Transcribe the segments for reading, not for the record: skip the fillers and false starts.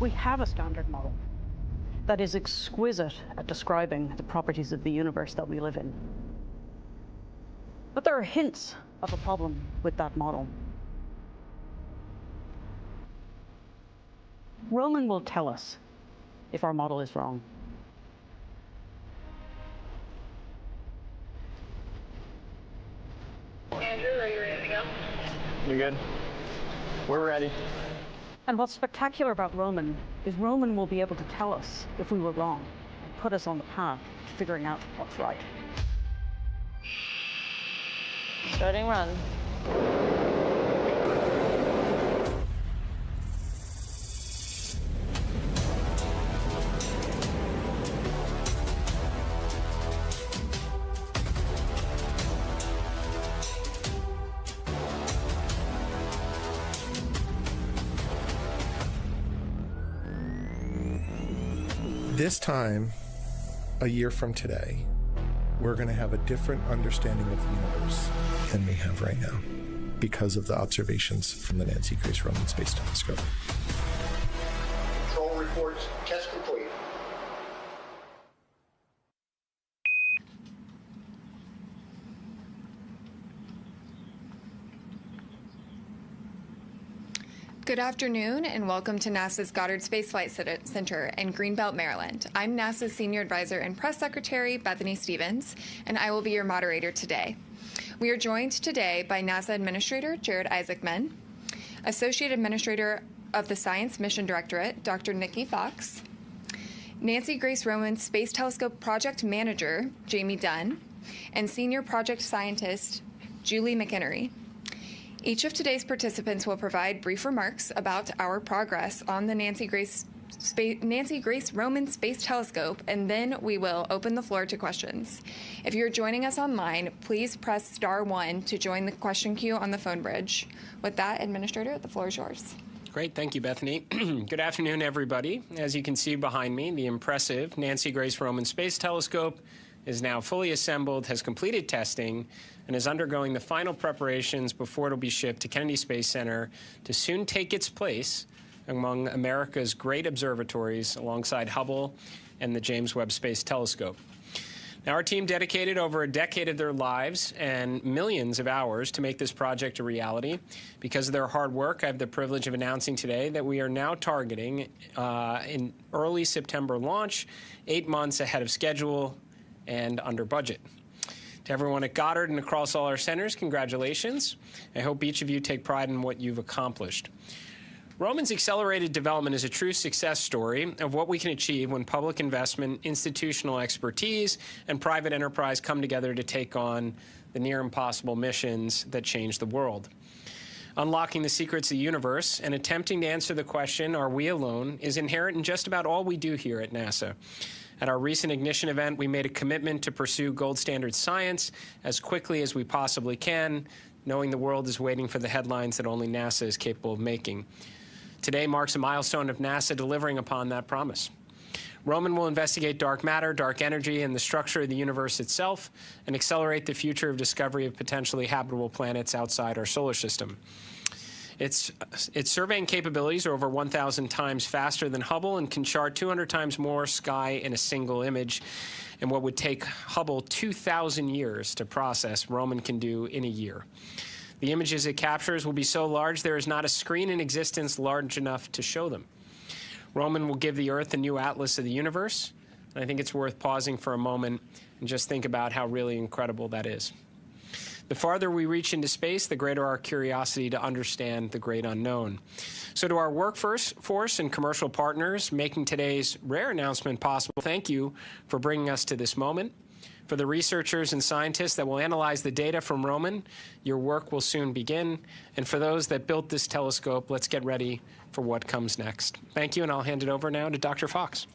We have a standard model that is exquisite at describing the properties of the universe that we live in. But there are hints of a problem with that model. Roman will tell us if our model is wrong. Andrew, are you ready to go? You're good. We're ready. And what's spectacular about Roman is Roman will be able to tell us if we were wrong and put us on the path to figuring out what's right. Starting run. This time, a year from today, we're going to have a different understanding of the universe than we have right now because of the observations from the Nancy Grace Roman Space Telescope. Control reports, test complete. Good afternoon and welcome to NASA's Goddard Space Flight Center in Greenbelt, Maryland. I'm NASA's Senior Advisor and Press Secretary, Bethany Stevens, and I will be your moderator today. We are joined today by NASA Administrator Jared Isaacman, Associate Administrator of the Science Mission Directorate, Dr. Nikki Fox, Nancy Grace Roman Space Telescope Project Manager, Jamie Dunn, and Senior Project Scientist, Julie McInnery. Each of today's participants will provide brief remarks about our progress on the Nancy Grace Roman Space Telescope, and then we will open the floor to questions. If you're joining us online, please press *1 to join the question queue on the phone bridge. With that, Administrator, the floor is yours. Great. Thank you, Bethany. Good afternoon, everybody. As you can see behind me, the impressive Nancy Grace Roman Space Telescope is now fully assembled, has completed testing, and is undergoing the final preparations before it'll be shipped to Kennedy Space Center to soon take its place among America's great observatories alongside Hubble and the James Webb Space Telescope. Now, our team dedicated over a decade of their lives and millions of hours to make this project a reality. Because of their hard work, I have the privilege of announcing today that we are now targeting an early September launch, 8 months ahead of schedule and under budget. To everyone at Goddard and across all our centers, congratulations. I hope each of you take pride in what you've accomplished. Roman's accelerated development is a true success story of what we can achieve when public investment, institutional expertise, and private enterprise come together to take on the near impossible missions that change the world. Unlocking the secrets of the universe and attempting to answer the question, are we alone, is inherent in just about all we do here at NASA. At our recent Ignition event, we made a commitment to pursue gold standard science as quickly as we possibly can, knowing the world is waiting for the headlines that only NASA is capable of making. Today marks a milestone of NASA delivering upon that promise. Roman will investigate dark matter, dark energy, and the structure of the universe itself, and accelerate the future of discovery of potentially habitable planets outside our solar system. Its surveying capabilities are over 1,000 times faster than Hubble and can chart 200 times more sky in a single image. And what would take Hubble 2,000 years to process, Roman can do in a year. The images it captures will be so large there is not a screen in existence large enough to show them. Roman will give the Earth a new atlas of the universe, and I think it's worth pausing for a moment and just think about how really incredible that is. The farther we reach into space, the greater our curiosity to understand the great unknown. So to our workforce and commercial partners making today's rare announcement possible, thank you for bringing us to this moment. For the researchers and scientists that will analyze the data from Roman, your work will soon begin. And for those that built this telescope, let's get ready for what comes next. Thank you, and I'll hand it over now to Dr. Fox.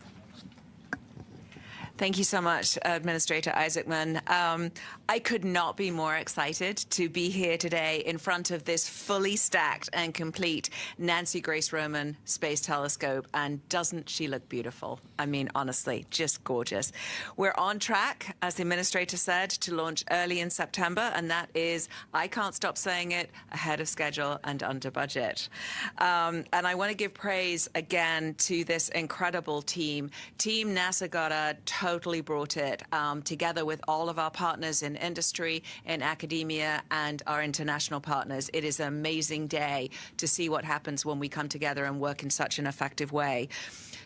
Thank you so much, Administrator Isaacman. I could not be more excited to be here today in front of this fully stacked and complete Nancy Grace Roman Space Telescope. And doesn't she look beautiful? I mean, honestly, just gorgeous. We're on track, as the Administrator said, to launch early in September. And that is, I can't stop saying it, ahead of schedule and under budget. And I want to give praise again to this incredible team. Team NASA Goddard totally brought it together with all of our partners in industry, in academia, and our international partners. It is an amazing day to see what happens when we come together and work in such an effective way.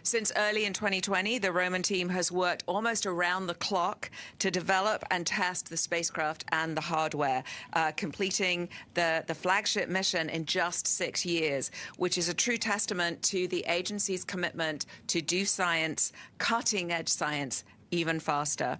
Since early in 2020, the Roman team has worked almost around the clock to develop and test the spacecraft and the hardware, completing the flagship mission in just 6 years, which is a true testament to the agency's commitment to do science, cutting-edge science, even faster.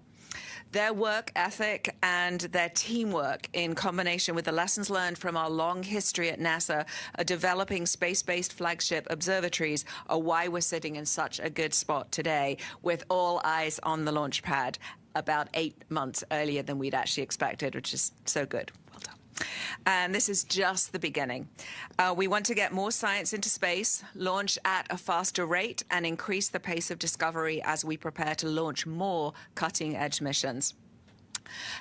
Their work ethic and their teamwork, in combination with the lessons learned from our long history at NASA developing space-based flagship observatories, are why we're sitting in such a good spot today, with all eyes on the launch pad about 8 months earlier than we'd actually expected, which is so good. Well done. And this is just the beginning. We want to get more science into space, launch at a faster rate, and increase the pace of discovery as we prepare to launch more cutting-edge missions.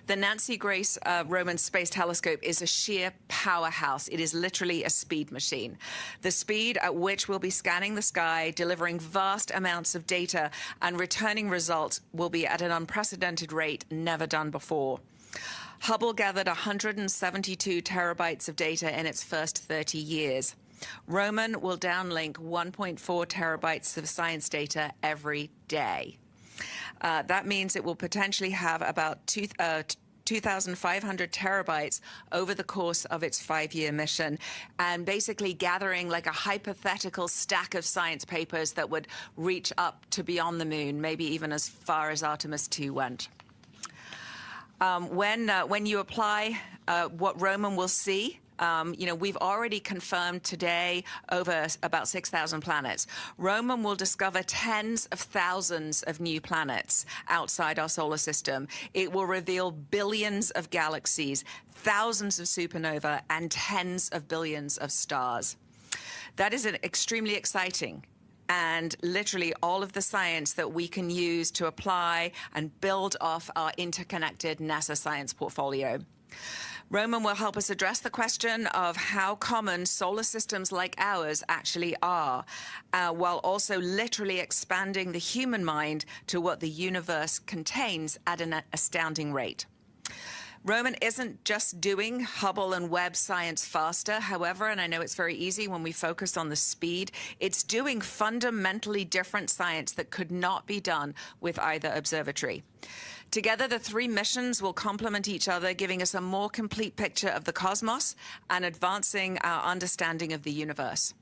The Nancy Grace Roman Space Telescope is a sheer powerhouse. It is literally a speed machine. The speed at which we'll be scanning the sky, delivering vast amounts of data, and returning results will be at an unprecedented rate never done before. Hubble gathered 172 terabytes of data in its first 30 years. Roman will downlink 1.4 terabytes of science data every day. That means it will potentially have about 2,500 terabytes over the course of its 5-year mission, and basically gathering like a hypothetical stack of science papers that would reach up to beyond the moon, maybe even as far as Artemis 2 went. When you apply what Roman will see, we've already confirmed today over about 6,000 planets. Roman will discover tens of thousands of new planets outside our solar system. It will reveal billions of galaxies, thousands of supernovae, and tens of billions of stars. That is extremely exciting. And literally all of the science that we can use to apply and build off our interconnected NASA science portfolio. Roman will help us address the question of how common solar systems like ours actually are, while also literally expanding the human mind to what the universe contains at an astounding rate. Roman isn't just doing Hubble and Webb science faster, however, and I know it's very easy when we focus on the speed, it's doing fundamentally different science that could not be done with either observatory. Together, the 3 missions will complement each other, giving us a more complete picture of the cosmos and advancing our understanding of the universe.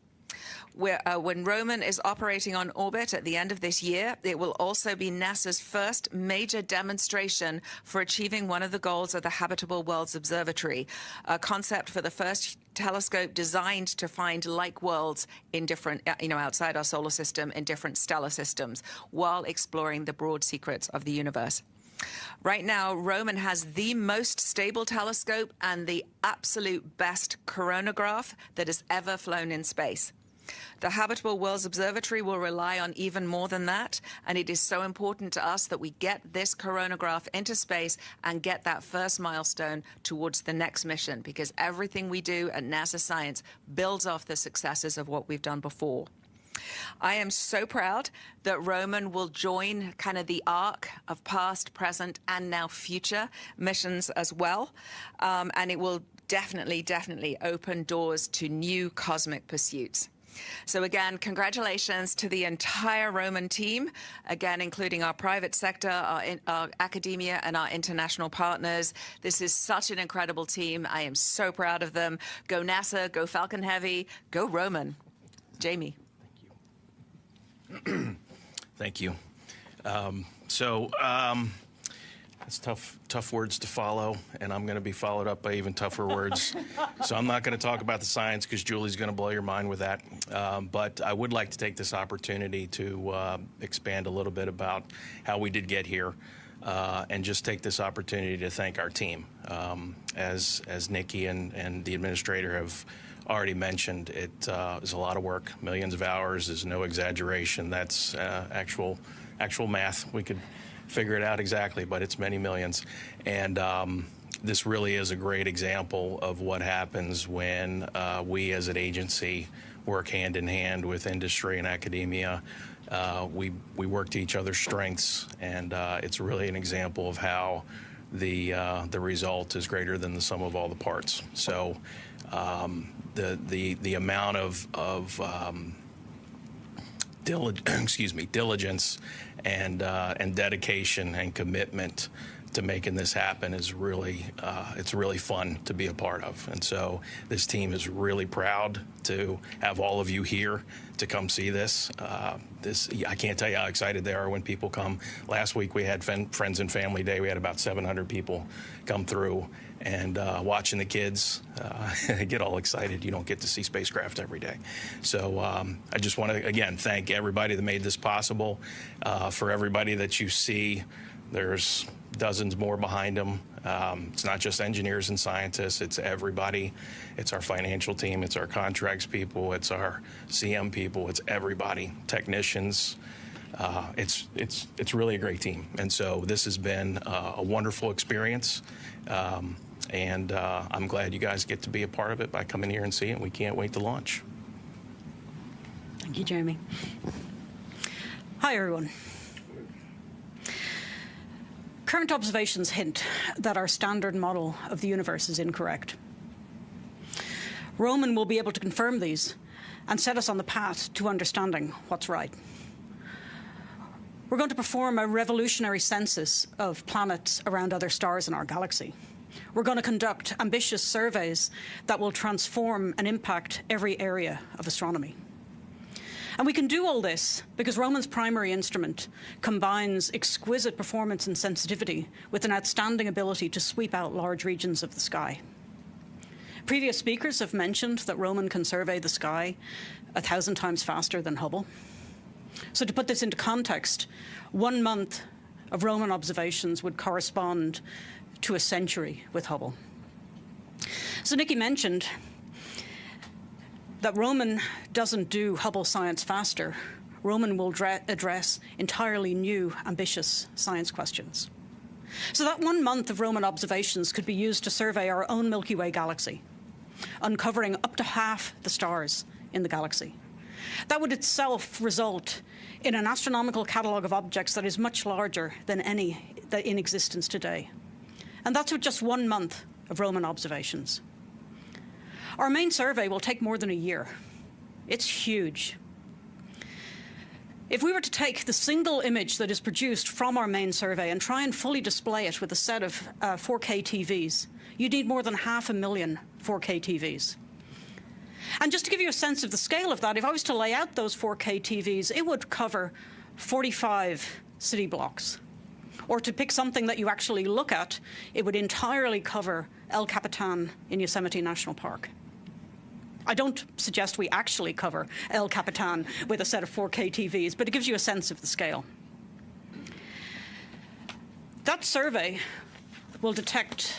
When Roman is operating on orbit at the end of this year, it will also be NASA's first major demonstration for achieving one of the goals of the Habitable Worlds Observatory, a concept for the first telescope designed to find like worlds in different, outside our solar system, in different stellar systems, while exploring the broad secrets of the universe. Right now, Roman has the most stable telescope and the absolute best coronagraph that has ever flown in space. The Habitable Worlds Observatory will rely on even more than that, and it is so important to us that we get this coronagraph into space and get that first milestone towards the next mission, because everything we do at NASA Science builds off the successes of what we've done before. I am so proud that Roman will join kind of the arc of past, present, and now future missions as well, and it will definitely open doors to new cosmic pursuits. So again, congratulations to the entire Roman team, again, including our private sector, our academia, and our international partners. This is such an incredible team. I am so proud of them. Go NASA, go Falcon Heavy, go Roman. Jamie. Thank you. It's tough words to follow, and I'm going to be followed up by even tougher words. So I'm not going to talk about the science because Julie's going to blow your mind with that. But I would like to take this opportunity to expand a little bit about how we did get here, and just take this opportunity to thank our team. As Nikki and the administrator have already mentioned, it is a lot of work. Millions of hours is no exaggeration. That's actual math. We could figure it out exactly, but it's many millions. And this really is a great example of what happens when we as an agency work hand in hand with industry and academia. We work to each other's strengths, and it's really an example of how the result is greater than the sum of all the parts. So the amount of diligence and dedication and commitment to making this happen is really, it's really fun to be a part of. And so this team is really proud to have all of you here to come see this. I can't tell you how excited they are when people come. Last week we had Friends and Family Day. We had about 700 people come through, and watching the kids get all excited. You don't get to see spacecraft every day. So I just want to, again, thank everybody that made this possible. For everybody that you see, there's dozens more behind them. It's not just engineers and scientists, it's everybody. It's our financial team, it's our contracts people, it's our CM people, it's everybody, technicians. It's really a great team. And so this has been a wonderful experience. And I'm glad you guys get to be a part of it by coming here and seeing it. We can't wait to launch. Thank you, Jeremy. Hi, everyone. Current observations hint that our standard model of the universe is incorrect. Roman will be able to confirm these and set us on the path to understanding what's right. We're going to perform a revolutionary census of planets around other stars in our galaxy. We're going to conduct ambitious surveys that will transform and impact every area of astronomy. And we can do all this because Roman's primary instrument combines exquisite performance and sensitivity with an outstanding ability to sweep out large regions of the sky. Previous speakers have mentioned that Roman can survey the sky 1,000 times faster than Hubble. So to put this into context, 1 month of Roman observations would correspond to a century with Hubble. So Nikki mentioned that Roman doesn't do Hubble science faster. Roman will address entirely new, ambitious science questions. So that 1 month of Roman observations could be used to survey our own Milky Way galaxy, uncovering up to half the stars in the galaxy. That would itself result in an astronomical catalogue of objects that is much larger than any that in existence today. And that's with just 1 month of Roman observations. Our main survey will take more than a year. It's huge. If we were to take the single image that is produced from our main survey and try and fully display it with a set of 4K TVs, you'd need more than 500,000 4K TVs. And just to give you a sense of the scale of that, if I was to lay out those 4K TVs, it would cover 45 city blocks. Or to pick something that you actually look at, it would entirely cover El Capitan in Yosemite National Park. I don't suggest we actually cover El Capitan with a set of 4K TVs, but it gives you a sense of the scale. That survey will detect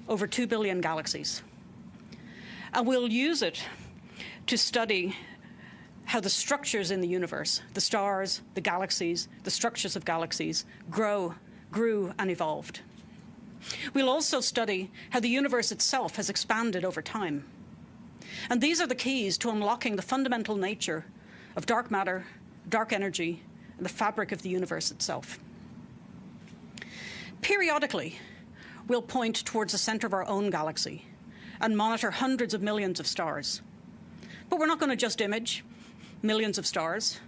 over 2 billion galaxies. And we'll use it to study how the structures in the universe, the stars, the galaxies, the structures of galaxies, grew and evolved. We'll also study how the universe itself has expanded over time. And these are the keys to unlocking the fundamental nature of dark matter, dark energy, and the fabric of the universe itself. Periodically, we'll point towards the center of our own galaxy and monitor hundreds of millions of stars. But we're not going to just image millions of stars.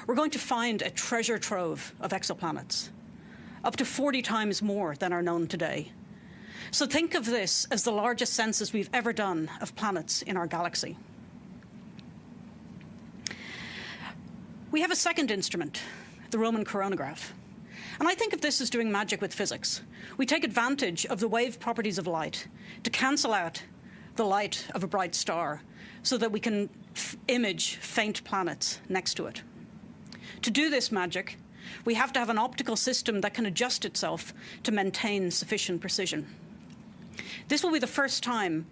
We're going to find a treasure trove of exoplanets, up to 40 times more than are known today. So think of this as the largest census we've ever done of planets in our galaxy. We have a second instrument, the Roman coronagraph. And I think of this as doing magic with physics. We take advantage of the wave properties of light to cancel out the light of a bright star so that we can image faint planets next to it. To do this magic, we have to have an optical system that can adjust itself to maintain sufficient precision. This will be the first time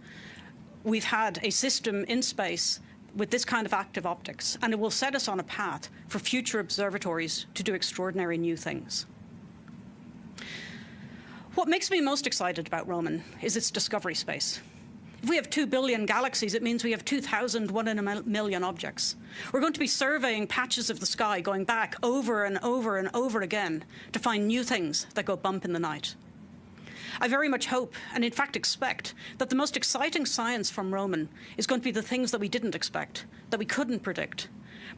we've had a system in space with this kind of active optics, and it will set us on a path for future observatories to do extraordinary new things. What makes me most excited about Roman is its discovery space. If we have 2 billion galaxies, it means we have 2,000 one in a million objects. We're going to be surveying patches of the sky, going back over and over and over again to find new things that go bump in the night. I very much hope, and in fact expect, that the most exciting science from Roman is going to be the things that we didn't expect, that we couldn't predict,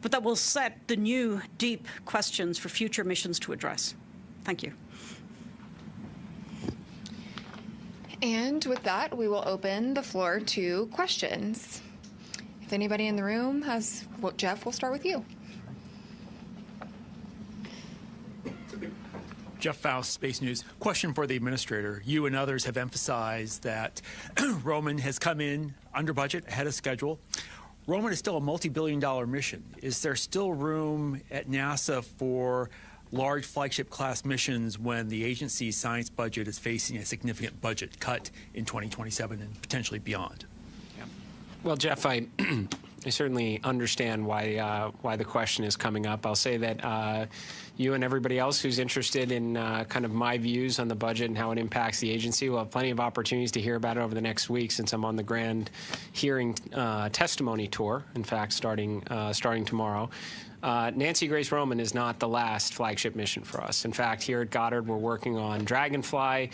but that will set the new, deep questions for future missions to address. Thank you. And with that, we will open the floor to questions. If anybody in the room has, well, Jeff, we'll start with you. Jeff Faust, Space News. Question for the administrator. You and others have emphasized that Roman has come in under budget, ahead of schedule. Roman is still a multi-billion-dollar mission. Is there still room at NASA for large flagship class missions when the agency's science budget is facing a significant budget cut in 2027 and potentially beyond? Yeah. Well, Jeff, I certainly understand why the question is coming up. I'll say that you and everybody else who's interested in kind of my views on the budget and how it impacts the agency will have plenty of opportunities to hear about it over the next week, since I'm on the grand hearing testimony tour, in fact, starting tomorrow. Nancy Grace Roman is not the last flagship mission for us. In fact, here at Goddard, we're working on Dragonfly.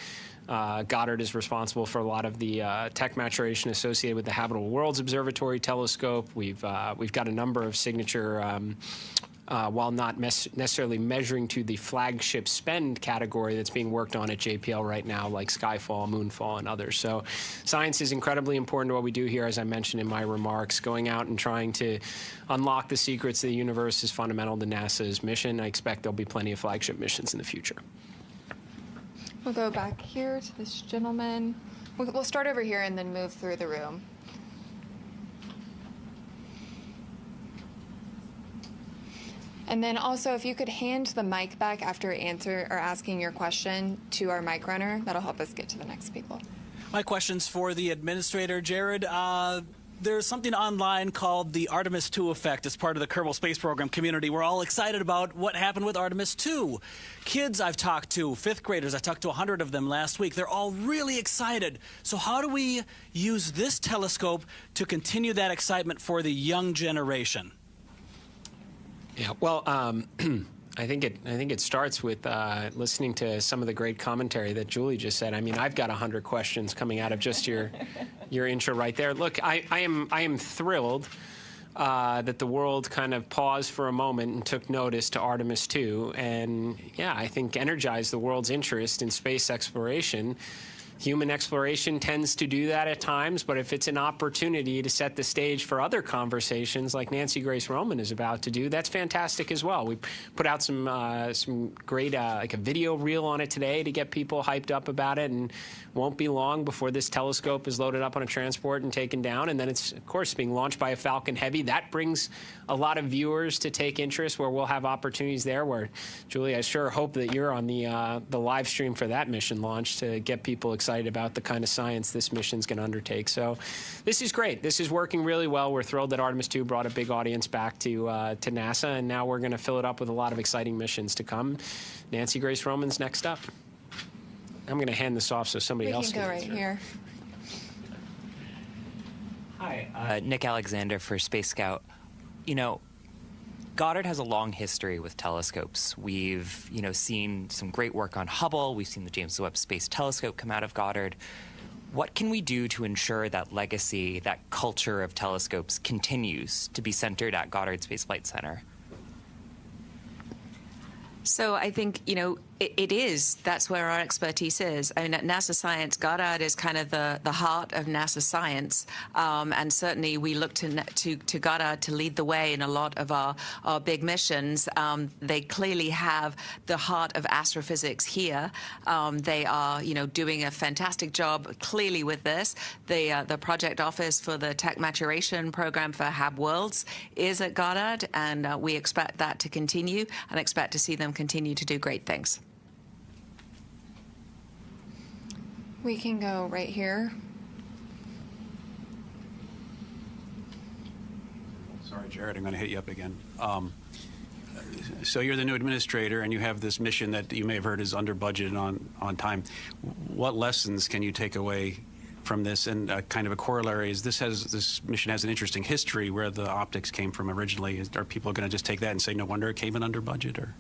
Goddard is responsible for a lot of the tech maturation associated with the Habitable Worlds Observatory telescope. We've got a number of signature, while not necessarily measuring to the flagship spend category that's being worked on at JPL right now, like Skyfall, Moonfall, and others. So science is incredibly important to what we do here, as I mentioned in my remarks. Going out and trying to unlock the secrets of the universe is fundamental to NASA's mission. I expect there'll be plenty of flagship missions in the future. We'll go back here to this gentleman. We'll start over here and then move through the room. And then also, if you could hand the mic back after asking your question to our mic runner, that'll help us get to the next people. My question's for the administrator, Jared. There's something online called the Artemis II effect as part of the Kerbal Space Program community. We're all excited about what happened with Artemis II. Kids I've talked to, fifth graders, I talked to 100 of them last week. They're all really excited. So how do we use this telescope to continue that excitement for the young generation? Yeah, well, I think it starts with listening to some of the great commentary that Julie just said. I mean, I've got 100 questions coming out of just your intro right there. Look, I am thrilled that the world kind of paused for a moment and took notice to Artemis II, and yeah, I think energized the world's interest in space exploration. Human exploration tends to do that at times, but if it's an opportunity to set the stage for other conversations like Nancy Grace Roman is about to do, that's fantastic as well. We put out some great, like a video reel on it today to get people hyped up about it, and won't be long before this telescope is loaded up on a transport and taken down, and then it's, of course, being launched by a Falcon Heavy. That brings a lot of viewers to take interest, where we'll have opportunities there where, Julie, I sure hope that you're on the live stream for that mission launch to get people excited about the kind of science this mission's going to undertake. So this is great. This is working really well. We're thrilled that Artemis II brought a big audience back to NASA, and now we're going to fill it up with a lot of exciting missions to come. Nancy Grace Roman's next up. I'm going to hand this off so somebody else can go right here. Hi, Nick Alexander for Space Scout. You know, Goddard has a long history with telescopes. We've, seen some great work on Hubble. We've seen the James Webb Space Telescope come out of Goddard. What can we do to ensure that legacy, that culture of telescopes continues to be centered at Goddard Space Flight Center? So I think, It is. That's where our expertise is. I mean, at NASA Science, Goddard is kind of the heart of NASA Science, and certainly we look to Goddard to lead the way in a lot of our big missions. They clearly have the heart of astrophysics here. They are, doing a fantastic job clearly with this. The project office for the Tech Maturation Program for HAB Worlds is at Goddard, and we expect that to continue and expect to see them continue to do great things. We can go right here. Sorry, Jared, I'm going to hit you up again. So you're the new administrator, and you have this mission that you may have heard is under budget and on time. What lessons can you take away from this? And kind of a corollary is this mission has an interesting history where the optics came from originally. Are people going to just take that and say, no wonder it came in under budget? Or?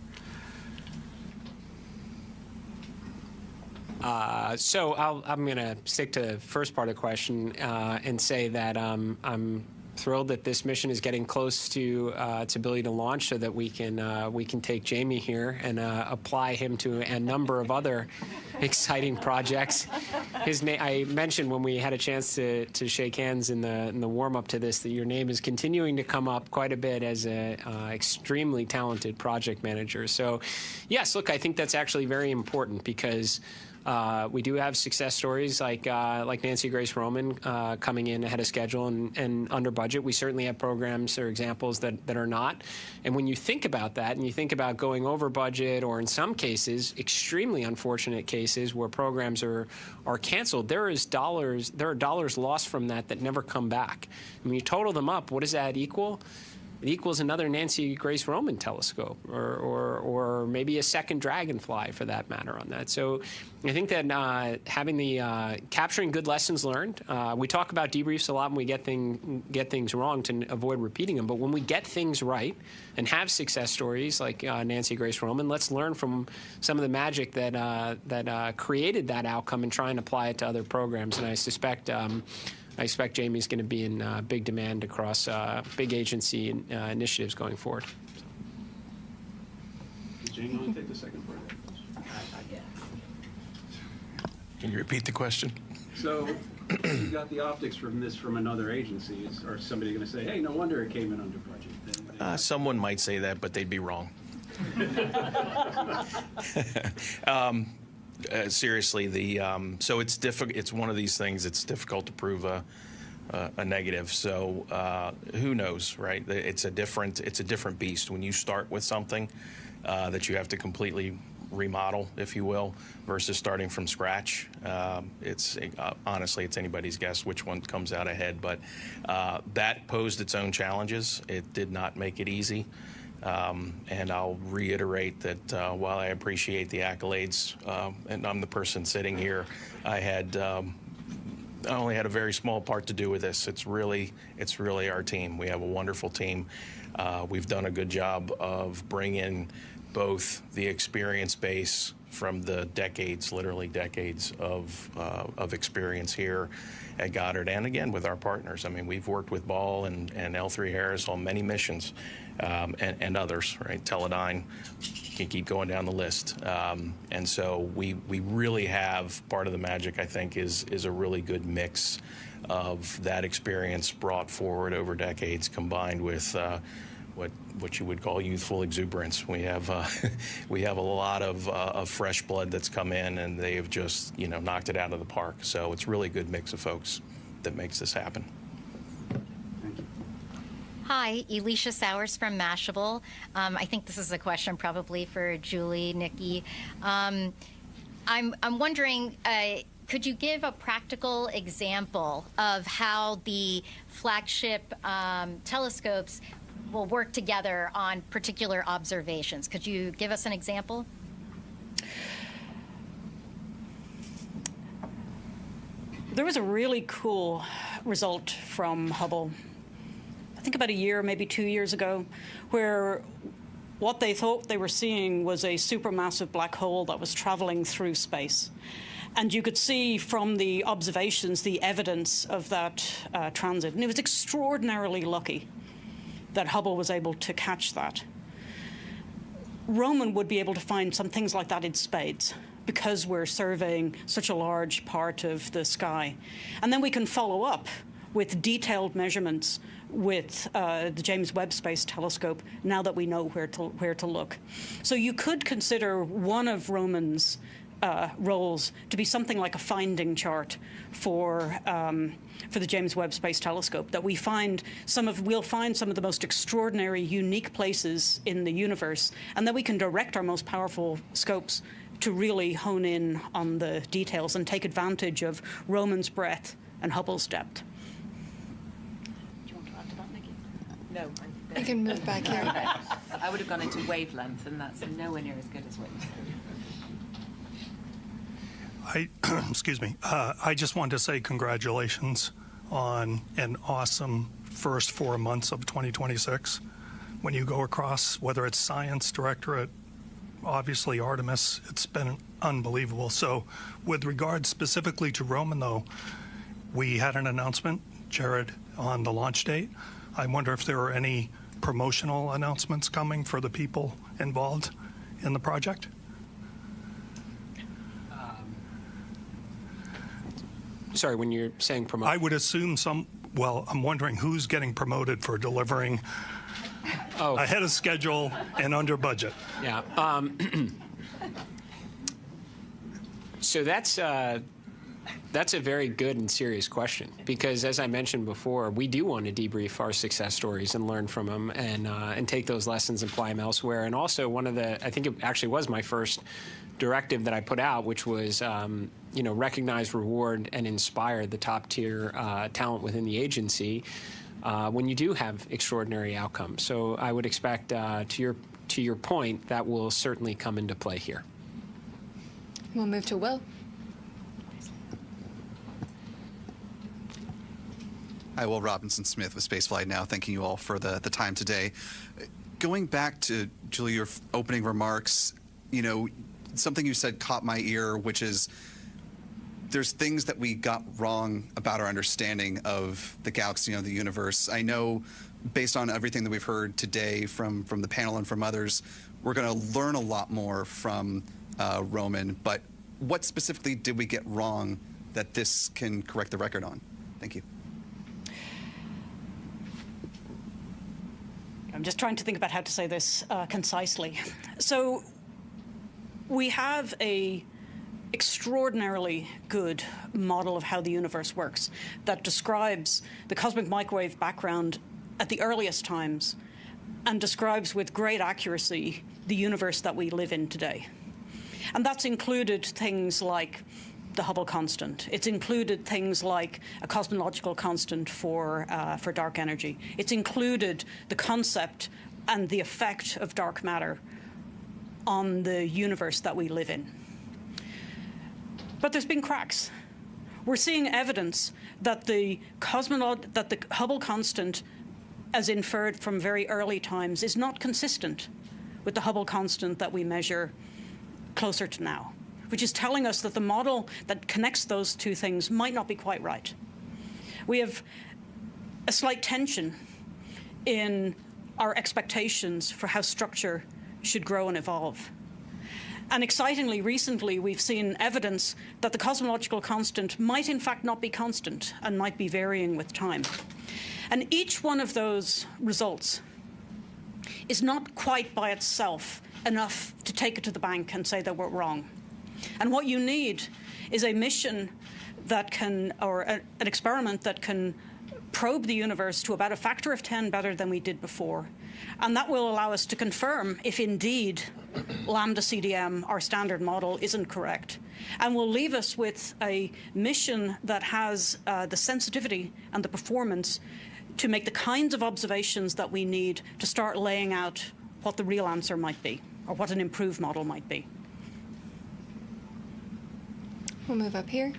So I'm going to stick to the first part of the question and say that I'm thrilled that this mission is getting close to its ability to launch, so that we can take Jamie here and apply him to a number of other exciting projects. His name, I mentioned when we had a chance to shake hands in the warm up to this, that your name is continuing to come up quite a bit as an extremely talented project manager. So, yes, look, I think that's actually very important, because we do have success stories like Nancy Grace Roman coming in ahead of schedule and under budget. We certainly have programs or examples that are not. And when you think about that, and you think about going over budget, or in some cases, extremely unfortunate cases where programs are canceled, there are dollars lost from that never come back. And when you total them up, what does that equal? It equals another Nancy Grace Roman telescope, or maybe a second Dragonfly, for that matter, on that. So I think that having the capturing good lessons learned, we talk about debriefs a lot when we get things wrong to avoid repeating them. But when we get things right and have success stories like Nancy Grace Roman, let's learn from some of the magic that created that outcome and try and apply it to other programs. And I expect Jamie's going to be in big demand across big agency initiatives going forward. Jamie, you want to take the second part of that question? Can you repeat the question? So you got the optics from another agency. Or somebody going to say, hey, no wonder it came in under budget? Someone might say that, but they'd be wrong. Seriously, so it's difficult. It's one of these things. It's difficult to prove a negative. So who knows, right? It's a different beast when you start with something that you have to completely remodel, if you will, versus starting from scratch. Honestly, it's anybody's guess which one comes out ahead. But that posed its own challenges. It did not make it easy. And I'll reiterate that while I appreciate the accolades, and I'm the person sitting here, I only had a very small part to do with this. It's really our team. We have a wonderful team. We've done a good job of bringing both the experience base from the literally decades of experience here at Goddard, and again with our partners. I mean, we've worked with Ball and L3 Harris on many missions, and others, right? Teledyne, can keep going down the list. And so we really have, part of the magic, I think, is a really good mix of that experience brought forward over decades, combined with what you would call youthful exuberance. We have a lot of fresh blood that's come in, and they have just knocked it out of the park. So it's really a good mix of folks that makes this happen. Hi, Elisha Sowers from Mashable. I think this is a question probably for Julie, Nikki. I'm wondering, could you give a practical example of how the flagship telescopes will work together on particular observations? Could you give us an example? There was a really cool result from Hubble, I think about a year, maybe 2 years ago, where what they thought they were seeing was a supermassive black hole that was traveling through space. And you could see from the observations the evidence of that transit. And it was extraordinarily lucky that Hubble was able to catch that. Roman would be able to find some things like that in spades because we're surveying such a large part of the sky. And then we can follow up with detailed measurements with the James Webb Space Telescope now that we know where to look. So you could consider one of Roman's roles to be something like a finding chart for the James Webb Space Telescope, that we'll find some of the most extraordinary, unique places in the universe, and that we can direct our most powerful scopes to really hone in on the details and take advantage of Roman's breadth and Hubble's depth. Do you want to add to that, Nikki? No. I can move back here. I would have gone into wavelength, and that's nowhere near as good as what you said. Excuse me. I just wanted to say congratulations on an awesome first 4 months of 2026. When you go across, whether it's Science Directorate, obviously Artemis, it's been unbelievable. So with regard specifically to Roman, though, we had an announcement, Jared, on the launch date. I wonder if there are any promotional announcements coming for the people involved in the project? Sorry, when you're saying promote, I would assume I'm wondering who's getting promoted for delivering ahead of schedule and under budget. Yeah. So that's a very good and serious question, because as I mentioned before, we do want to debrief our success stories and learn from them and take those lessons and apply them elsewhere. And also I think it actually was my first directive that I put out, which was, recognize, reward, and inspire the top-tier talent within the agency when you do have extraordinary outcomes. So I would expect, to your point, that will certainly come into play here. We'll move to Will. Hi, Will Robinson-Smith with Spaceflight Now. Thanking you all for the time today. Going back to, Julie, your opening remarks, something you said caught my ear, which is there's things that we got wrong about our understanding of the galaxy and the universe. I know, based on everything that we've heard today from the panel and from others, we're going to learn a lot more from Roman, but what specifically did we get wrong that this can correct the record on? Thank you. I'm just trying to think about how to say this concisely. So we have a extraordinarily good model of how the universe works that describes the cosmic microwave background at the earliest times and describes with great accuracy the universe that we live in today. And that's included things like the Hubble constant. It's included things like a cosmological constant for dark energy. It's included the concept and the effect of dark matter on the universe that we live in. But there's been cracks. We're seeing evidence that the Hubble constant, as inferred from very early times, is not consistent with the Hubble constant that we measure closer to now, which is telling us that the model that connects those two things might not be quite right. We have a slight tension in our expectations for how structure should grow and evolve. And excitingly, recently, we've seen evidence that the cosmological constant might in fact not be constant and might be varying with time. And each one of those results is not quite by itself enough to take it to the bank and say that we're wrong. And what you need is a mission that can, or an experiment that can probe the universe to about a factor of 10 better than we did before. And that will allow us to confirm if indeed lambda CDM, our standard model, isn't correct. And will leave us with a mission that has the sensitivity and the performance to make the kinds of observations that we need to start laying out what the real answer might be, or what an improved model might be. We'll move up here.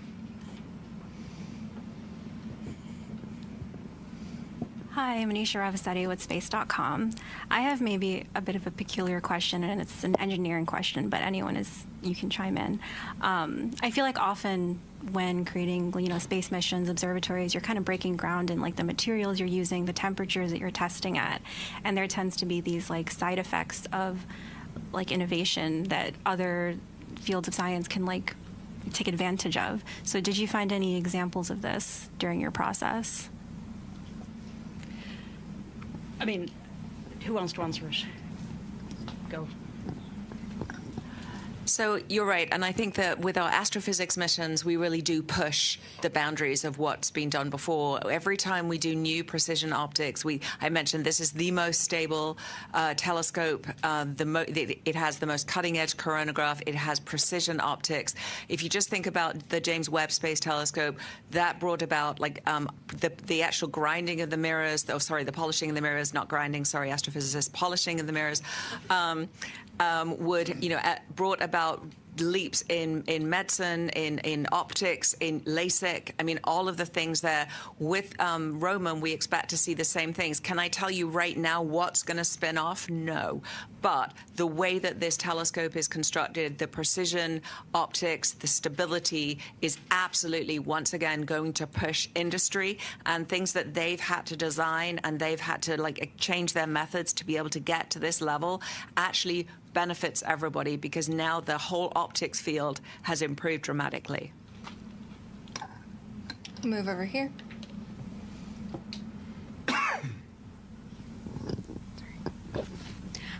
Hi, I'm Anisha Ravasetti with Space.com. I have maybe a bit of a peculiar question, and it's an engineering question, but you can chime in. I feel like often when creating, space missions, observatories, you're kind of breaking ground in the materials you're using, the temperatures that you're testing at, and there tends to be these side effects of like innovation that other fields of science can like take advantage of. So did you find any examples of this during your process? I mean, who wants to answer it? Go. So you're right, and I think that with our astrophysics missions, we really do push the boundaries of what's been done before. Every time we do new precision optics, I mentioned this is the most stable telescope. It has the most cutting-edge coronagraph. It has precision optics. If you just think about the James Webb Space Telescope, that brought about like the actual grinding of the mirrors. The polishing of the mirrors, not grinding. Sorry, astrophysicists, polishing of the mirrors. Brought about leaps in medicine, in optics, in LASIK. I mean, all of the things there. With Roman, we expect to see the same things. Can I tell you right now what's going to spin off? No. But the way that this telescope is constructed, the precision optics, the stability is absolutely, once again, going to push industry, and things that they've had to design and they've had to like change their methods to be able to get to this level actually benefits everybody, because now the whole optics field has improved dramatically. Move over here.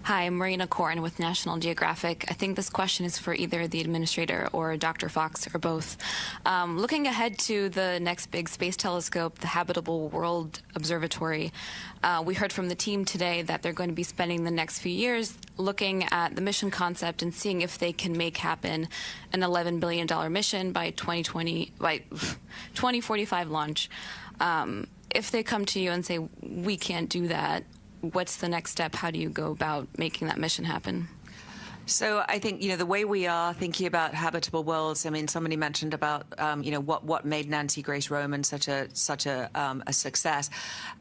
Hi, I'm Marina Corin with National Geographic. I think this question is for either the administrator or Dr. Fox or both. Looking ahead to the next big space telescope, the Habitable World Observatory, we heard from the team today that they're going to be spending the next few years looking at the mission concept and seeing if they can make happen an $11 billion mission by 2045 launch. If they come to you and say, we can't do that, what's the next step? How do you go about making that mission happen? So I think, the way we are thinking about habitable worlds, I mean, somebody mentioned about, what made Nancy Grace Roman such a success.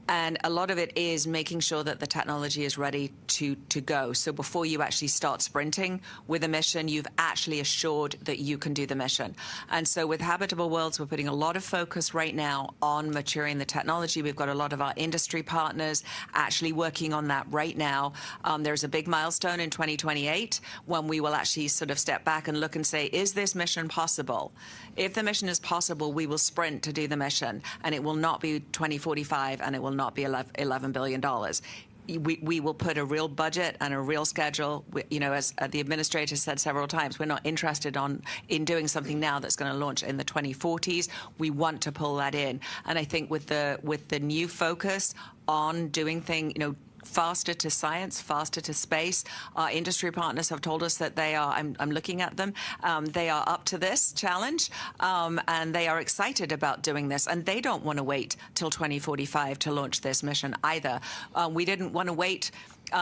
And a lot of it is making sure that the technology is ready to go. So before you actually start sprinting with a mission, you've actually assured that you can do the mission. And so with Habitable Worlds, we're putting a lot of focus right now on maturing the technology. We've got a lot of our industry partners actually working on that right now. There's a big milestone in 2028 when we will actually sort of step back and look and say, is this mission possible? If the mission is possible, we will sprint to do the mission, and it will not be 2045, and it will not be $11 billion. We will put a real budget and a real schedule. As the administrator said several times, we're not interested in doing something now that's going to launch in the 2040s. We want to pull that in, and I think with the new focus on doing things, faster to science, faster to space. Our industry partners have told us that they are, I'm looking at them, they are up to this challenge, and they are excited about doing this. And they don't want to wait till 2045 to launch this mission either. We didn't want to wait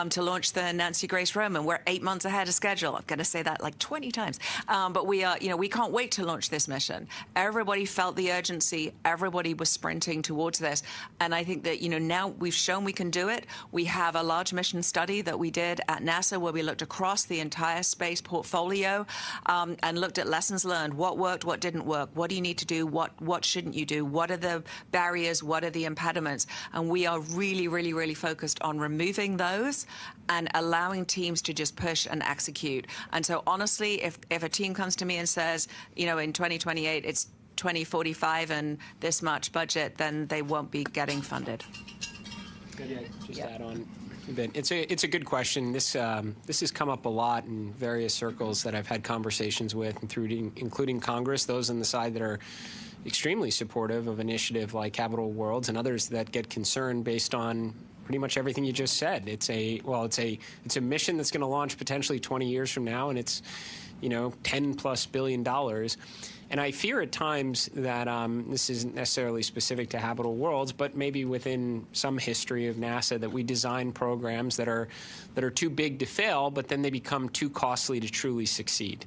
to launch the Nancy Grace Roman. We're 8 months ahead of schedule. I'm going to say that like 20 times. But we are, we can't wait to launch this mission. Everybody felt the urgency. Everybody was sprinting towards this. And I think that, now we've shown we can do it. We have a large mission study that we did at NASA where we looked across the entire space portfolio and looked at lessons learned. What worked, what didn't work? What do you need to do? What shouldn't you do? What are the barriers? What are the impediments? And we are really, really, really focused on removing those and allowing teams to just push and execute. And so honestly, if a team comes to me and says, in 2028 it's 2045 and this much budget, then they won't be getting funded. Just add on a bit. It's a good question. This has come up a lot in various circles that I've had conversations with, including Congress, those on the side that are extremely supportive of initiative like Habitable Worlds, and others that get concerned based on pretty much everything you just said. It's a mission that's going to launch potentially 20 years from now, and it's $10+ billion. And I fear at times that this isn't necessarily specific to Habitable Worlds, but maybe within some history of NASA, that we design programs that are too big to fail, but then they become too costly to truly succeed.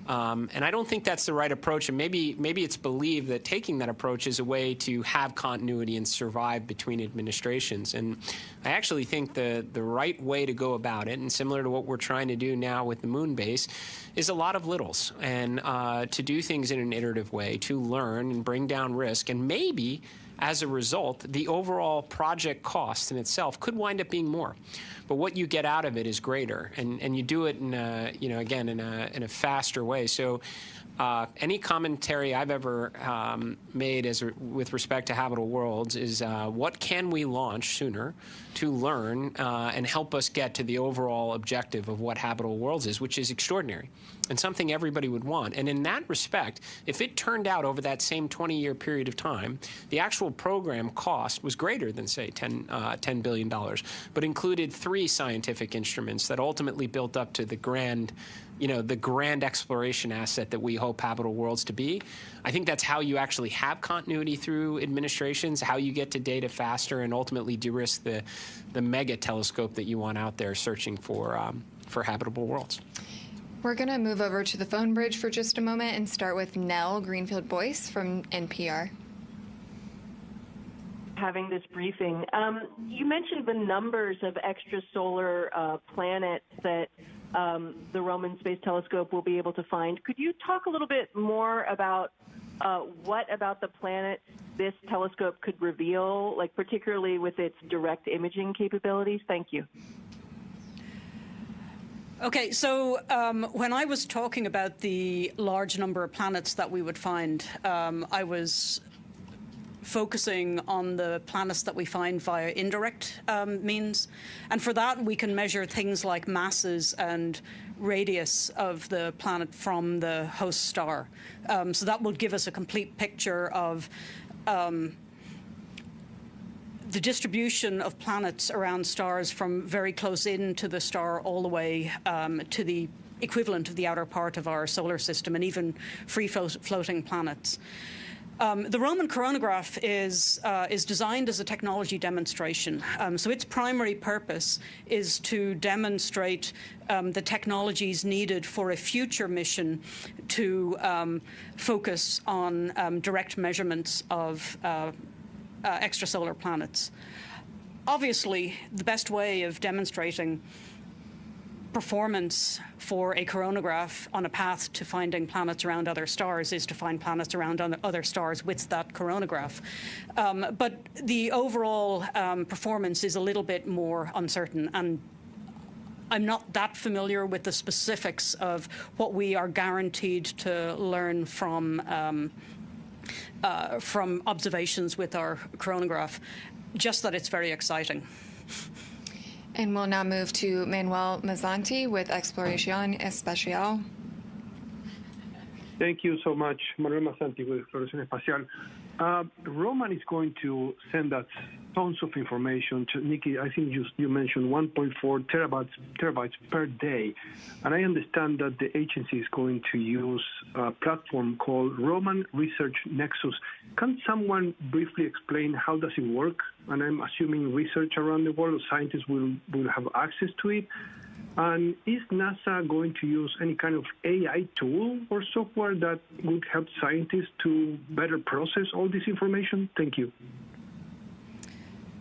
And I don't think that's the right approach. And maybe it's believed that taking that approach is a way to have continuity and survive between administrations. And I actually think the right way to go about it, and similar to what we're trying to do now with the moon base, is a lot of littles, and to do things in an iterative way, to learn and bring down risk, and maybe As a result, the overall project cost in itself could wind up being more. But what you get out of it is greater, and you do it in a, again, in a faster way. So any commentary I've ever made with respect to habitable worlds is what can we launch sooner to learn and help us get to the overall objective of what habitable worlds is, which is extraordinary and something everybody would want. And in that respect, if it turned out over that same 20-year period of time, the actual program cost was greater than, say, $10 billion, but included 3 scientific instruments that ultimately built up to the grand exploration asset that we hope habitable worlds to be. I think that's how you actually have continuity through administrations, how you get to data faster, and ultimately de-risk the mega telescope that you want out there searching for habitable worlds. We're going to move over to the phone bridge for just a moment and start with Nell Greenfield-Boyce from NPR. Having this briefing. You mentioned the numbers of extrasolar planets that the Roman Space Telescope will be able to find. Could you talk a little bit more about what about the planet this telescope could reveal, like particularly with its direct imaging capabilities? Thank you. Okay, so when I was talking about the large number of planets that we would find, I was focusing on the planets that we find via indirect means. And for that, we can measure things like masses and radius of the planet from the host star. So that will give us a complete picture of the distribution of planets around stars from very close in to the star all the way to the equivalent of the outer part of our solar system, and even free-floating planets. The Roman coronagraph is designed as a technology demonstration. So its primary purpose is to demonstrate the technologies needed for a future mission to focus on direct measurements of extrasolar planets. Obviously, the best way of demonstrating performance for a coronagraph on a path to finding planets around other stars is to find planets around other stars with that coronagraph. But the overall performance is a little bit more uncertain, and I'm not that familiar with the specifics of what we are guaranteed to learn from observations with our coronagraph, just that it's very exciting. And we'll now move to Manuel Mazzanti with Exploración Espacial. Thank you so much, Manuel Mazzanti with Exploración Espacial. Roman is going to send us tons of information. Nikki, I think you mentioned 1.4 terabytes per day. And I understand that the agency is going to use a platform called Roman Research Nexus. Can someone briefly explain how does it work? And I'm assuming research around the world, scientists will have access to it. And is NASA going to use any kind of AI tool or software that would help scientists to better process all this information? Thank you.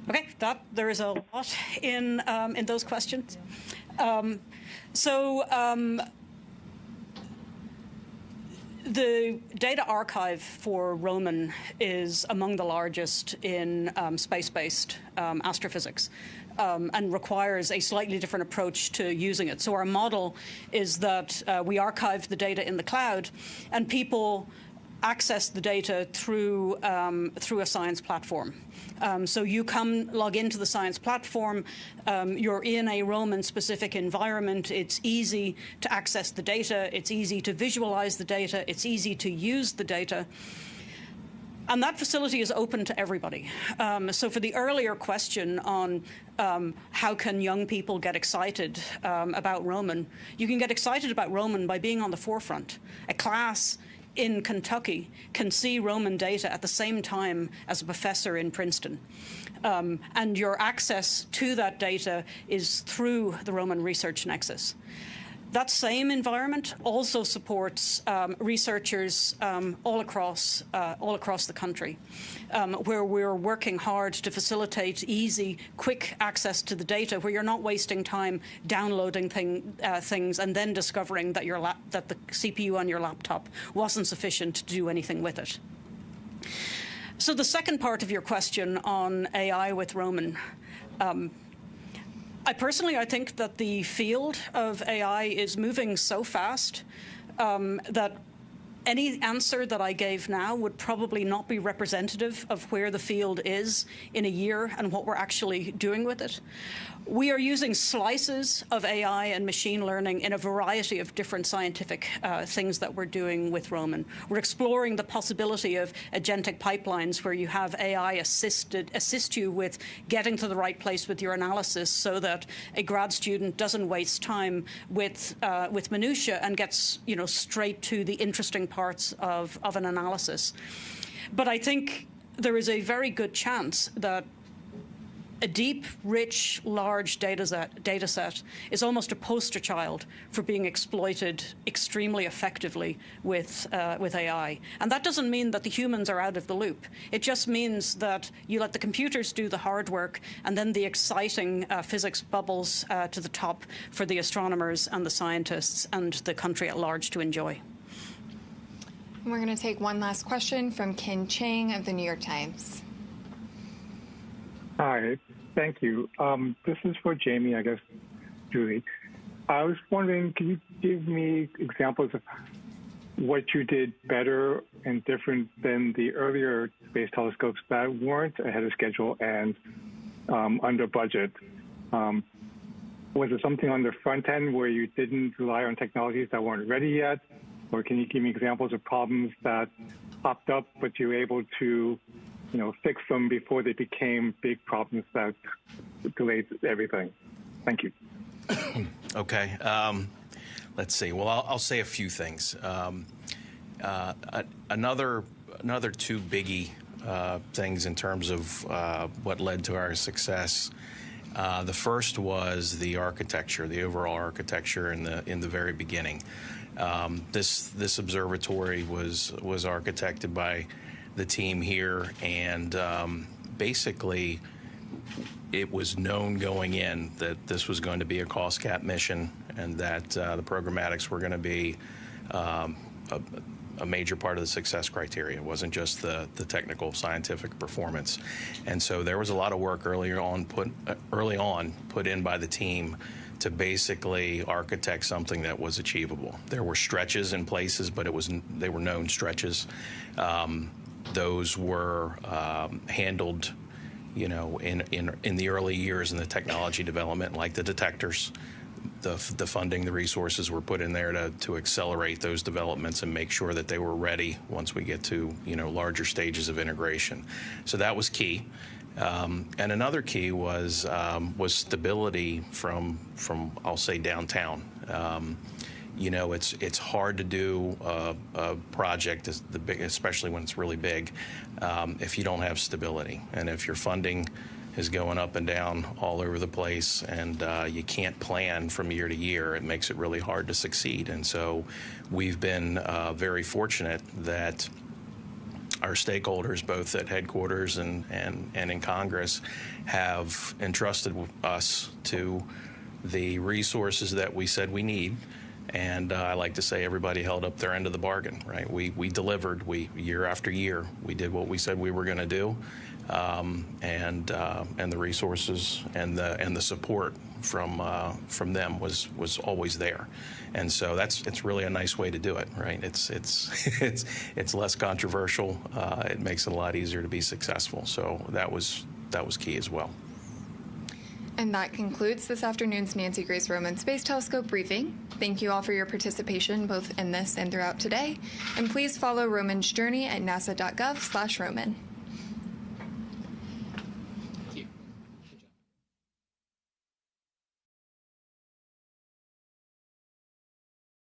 Okay, there is a lot in those questions. The data archive for Roman is among the largest in space-based astrophysics. And requires a slightly different approach to using it. So our model is that we archive the data in the cloud, and people access the data through a science platform. So you log into the science platform. You're in a Roman-specific environment. It's easy to access the data. It's easy to visualize the data. It's easy to use the data. And that facility is open to everybody. So for the earlier question on how can young people get excited about Roman, you can get excited about Roman by being on the forefront. A class in Kentucky can see Roman data at the same time as a professor in Princeton. And your access to that data is through the Roman Research Nexus. That same environment also supports researchers all across the country, where we're working hard to facilitate easy, quick access to the data, where you're not wasting time downloading things and then discovering that that the CPU on your laptop wasn't sufficient to do anything with it. So the second part of your question on AI with Roman, I think that the field of AI is moving so fast that any answer that I gave now would probably not be representative of where the field is in a year and what we're actually doing with it. We are using slices of AI and machine learning in a variety of different scientific things that we're doing with Roman. We're exploring the possibility of agentic pipelines where you have AI assist you with getting to the right place with your analysis so that a grad student doesn't waste time with minutia and gets straight to the interesting parts of an analysis. But I think there is a very good chance that a deep, rich, large data set is almost a poster child for being exploited extremely effectively with AI. And that doesn't mean that the humans are out of the loop. It just means that you let the computers do the hard work, and then the exciting physics bubbles to the top for the astronomers and the scientists and the country at large to enjoy. And we're going to take one last question from Ken Chang of the New York Times. Hi, thank you. This is for Jamie, I guess, Julie. I was wondering, can you give me examples of what you did better and different than the earlier space telescopes that weren't ahead of schedule and under budget? Was it something on the front end where you didn't rely on technologies that weren't ready yet? Or can you give me examples of problems that popped up, but you were able to fix them before they became big problems that delayed everything? Thank you. Okay. Let's see. Well, I'll say a few things. Another two biggie things in terms of what led to our success. The first was the architecture, the overall architecture in the very beginning. This observatory was architected by the team here, and basically it was known going in that this was going to be a cost cap mission and that the programmatics were going to be a major part of the success criteria. It wasn't just the technical scientific performance. And so there was a lot of work early on put in by the team to basically architect something that was achievable. There were stretches in places, but they were known stretches. Those were handled, in the early years in the technology development, like the detectors. The funding, the resources were put in there to accelerate those developments and make sure that they were ready once we get to larger stages of integration. So that was key. And another key was stability from I'll say downtown. It's hard to do a project especially when it's really big, if you don't have stability, and if your funding is going up and down all over the place, and you can't plan from year to year, it makes it really hard to succeed. And so we've been very fortunate that our stakeholders, both at headquarters and in Congress, have entrusted us to the resources that we said we need. And I like to say everybody held up their end of the bargain, right? We delivered. Year after year, we did what we said we were going to do, and the resources and the support from them was always there. And so it's really a nice way to do it, right? It's less controversial. It makes it a lot easier to be successful. So that was key as well. And that concludes this afternoon's Nancy Grace Roman Space Telescope briefing. Thank you all for your participation, both in this and throughout today. And please follow Roman's journey at nasa.gov/Roman.